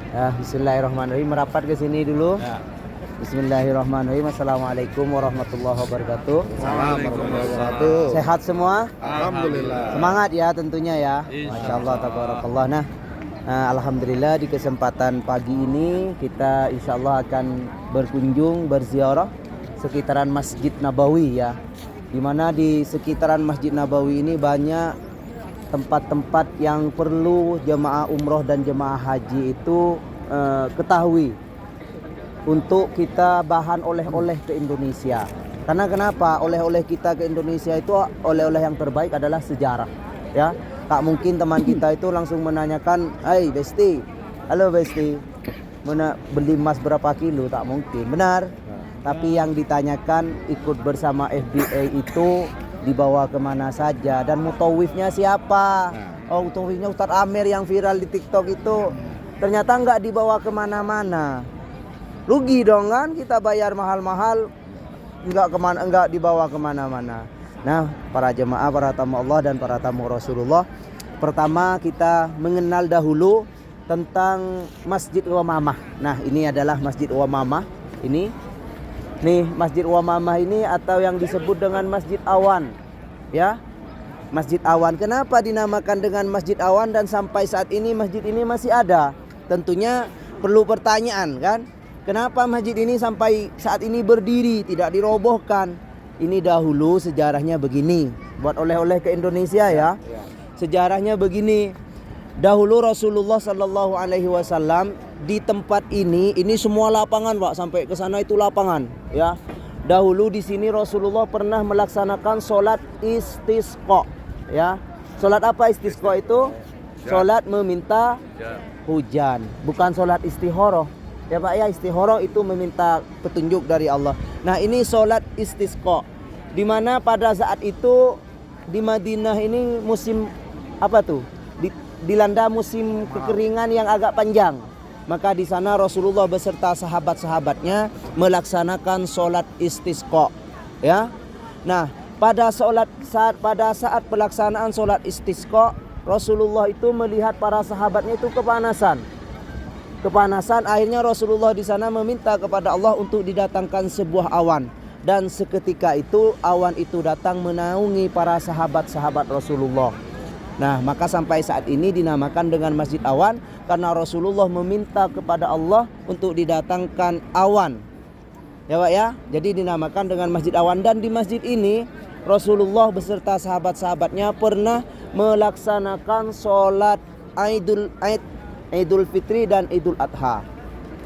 Ya, bismillahirrahmanirrahim. Merapat ke sini dulu. Ya. Bismillahirrahmanirrahim. Assalamualaikum warahmatullahi wabarakatuh. Assalamualaikum warahmatullahi wabarakatuh. Sehat semua? Alhamdulillah. Semangat ya tentunya ya. Insya Masya Allah, Allah. tabarakallah. Nah, alhamdulillah di kesempatan pagi ini kita insya Allah akan berkunjung berziarah sekitaran Masjid Nabawi ya. Dimana di sekitaran Masjid Nabawi ini banyak tempat-tempat yang perlu jemaah umroh dan jemaah haji itu ketahui untuk kita bahan oleh-oleh ke Indonesia. Karena kenapa? Oleh-oleh kita ke Indonesia itu oleh-oleh yang terbaik adalah sejarah. Ya, tak mungkin teman kita itu langsung menanyakan, "Hai Besti, halo Besti, mana beli emas berapa kilo?" Tak mungkin, benar. Tapi yang ditanyakan ikut bersama FBA itu dibawa kemana saja dan mutawifnya siapa? Oh, mutawifnya Ustadz Amir yang viral di TikTok itu ternyata nggak dibawa kemana-mana. Rugi dong kan, kita bayar mahal-mahal nggak dibawa kemana-mana. Nah, para jemaah, para tamu Allah dan para tamu Rasulullah, pertama kita mengenal dahulu tentang Masjid Uwamamah. Nah, ini adalah Masjid Uwamamah. Nih Masjid Uwamamah ini atau yang disebut dengan Masjid Awan. Ya. Masjid Awan. Kenapa dinamakan dengan Masjid Awan dan sampai saat ini masjid ini masih ada? Tentunya perlu pertanyaan kan? Kenapa masjid ini sampai saat ini berdiri, tidak dirobohkan? Ini dahulu sejarahnya begini. Buat oleh-oleh ke Indonesia ya. Sejarahnya begini. Dahulu Rasulullah Sallallahu Alaihi Wasallam di tempat ini semua lapangan Pak, sampai ke sana itu lapangan ya. Dahulu di sini Rasulullah pernah melaksanakan sholat istisqa ya. Sholat apa istisqa itu? Sholat meminta hujan, bukan sholat istihoroh. Ya Pak ya, istihoroh itu meminta petunjuk dari Allah. Nah, ini sholat istisqa. Di mana pada saat itu di Madinah ini musim apa tuh? Dilanda musim kekeringan yang agak panjang. Maka di sana Rasulullah beserta sahabat-sahabatnya melaksanakan sholat istisqa. Ya. Nah, pada saat pelaksanaan sholat istisqa, Rasulullah itu melihat para sahabatnya itu kepanasan. Akhirnya Rasulullah di sana meminta kepada Allah untuk didatangkan sebuah awan, dan seketika itu awan itu datang menaungi para sahabat-sahabat Rasulullah. Nah, maka sampai saat ini dinamakan dengan Masjid Awan karena Rasulullah meminta kepada Allah untuk didatangkan awan. Ya Pak ya, jadi dinamakan dengan Masjid Awan. Dan di masjid ini Rasulullah beserta sahabat-sahabatnya pernah melaksanakan sholat Idul Fitri dan Idul Adha.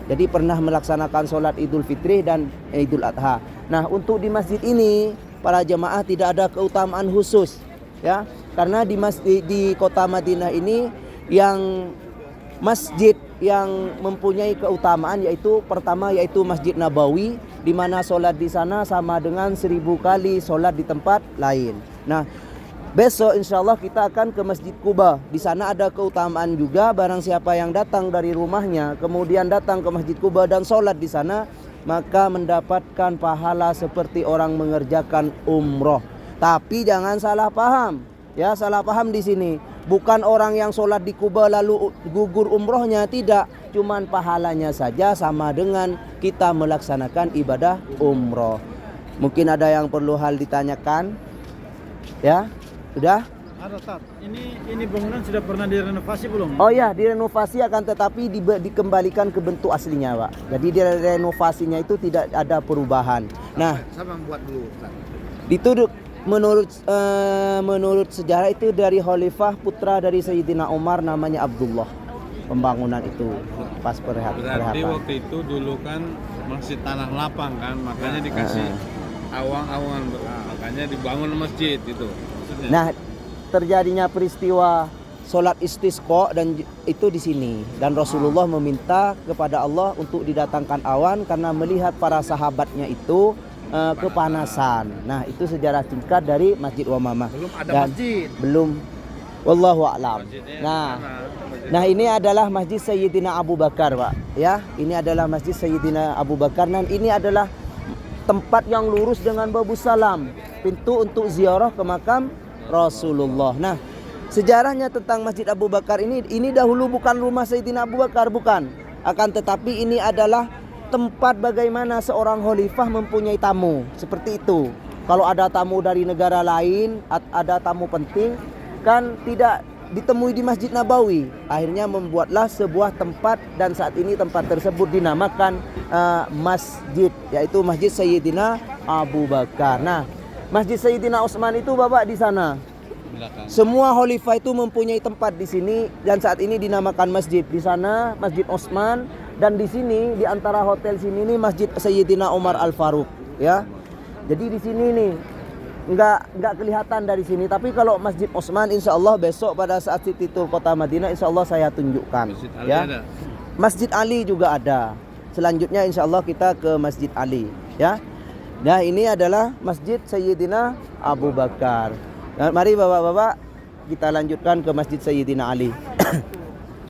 Jadi pernah melaksanakan sholat Idul Fitri dan Idul Adha. Nah, untuk di masjid ini para jemaah tidak ada keutamaan khusus ya, karena di kota Madinah ini yang masjid yang mempunyai keutamaan yaitu pertama yaitu Masjid Nabawi, di mana sholat di sana sama dengan 1000 kali sholat di tempat lain. Nah, besok insya Allah kita akan ke Masjid Quba. Di sana ada keutamaan juga, barang siapa yang datang dari rumahnya kemudian datang ke Masjid Quba dan sholat di sana, maka mendapatkan pahala seperti orang mengerjakan umroh. Tapi jangan salah paham. Ya, salah paham di sini. Bukan orang yang sholat di Quba lalu gugur umrohnya, tidak. Cuman pahalanya saja sama dengan kita melaksanakan ibadah umroh. Mungkin ada yang perlu hal ditanyakan? Ya, sudah? Ada Tat. Ini bangunan sudah pernah direnovasi belum? Oh ya, direnovasi akan tetapi dikembalikan ke bentuk aslinya, Pak. Jadi direnovasinya itu tidak ada perubahan. Nah, Siapa yang buat dulu? dituduh menurut sejarah itu dari Khalifah putra dari Sayyidina Umar namanya Abdullah. Pembangunan itu pas Berarti perhatan. waktu itu dulu kan masih tanah lapang kan, makanya dikasih awang-awangan, makanya dibangun masjid itu. Maksudnya. Nah, terjadinya peristiwa sholat istisqa dan itu di sini, dan Rasulullah meminta kepada Allah untuk didatangkan awan karena melihat para sahabatnya itu kepanasan. Nah, itu sejarah singkat dari Masjid Uwamamah. Belum ada Dan masjid. belum, wallahu a'lam. Masjidnya Nah, ini adalah Masjid Sayyidina Abu Bakar, Pak. Ya, ini adalah Masjid Sayyidina Abu Bakar, dan ini adalah tempat yang lurus dengan Babus Salam, pintu untuk ziarah ke makam Rasulullah. Nah, sejarahnya tentang Masjid Abu Bakar ini dahulu bukan rumah Sayyidina Abu Bakar, bukan. Akan tetapi ini adalah tempat bagaimana seorang khalifah mempunyai tamu. Seperti itu. Kalau ada tamu dari negara lain, ada tamu penting, kan tidak ditemui di Masjid Nabawi. Akhirnya membuatlah sebuah tempat, dan saat ini tempat tersebut dinamakan masjid, yaitu Masjid Sayyidina Abu Bakar. Nah, Masjid Sayyidina Utsman itu Bapak di sana. Belakang. Semua khalifah itu mempunyai tempat di sini, dan saat ini dinamakan masjid. Di sana Masjid Utsman, dan di sini di antara hotel sini nih Masjid Sayyidina Umar Al Faruq, ya. Jadi di sini nih nggak kelihatan dari sini, tapi kalau Masjid Utsman insya Allah besok pada saat City Tour Kota Madinah insya Allah saya tunjukkan. Masjid Ali Ya. ada. Masjid Ali juga ada. Selanjutnya insya Allah kita ke Masjid Ali, ya. Nah, ini adalah Masjid Sayyidina Abu Bakar. Nah, mari bapak-bapak kita lanjutkan ke Masjid Sayyidina Ali.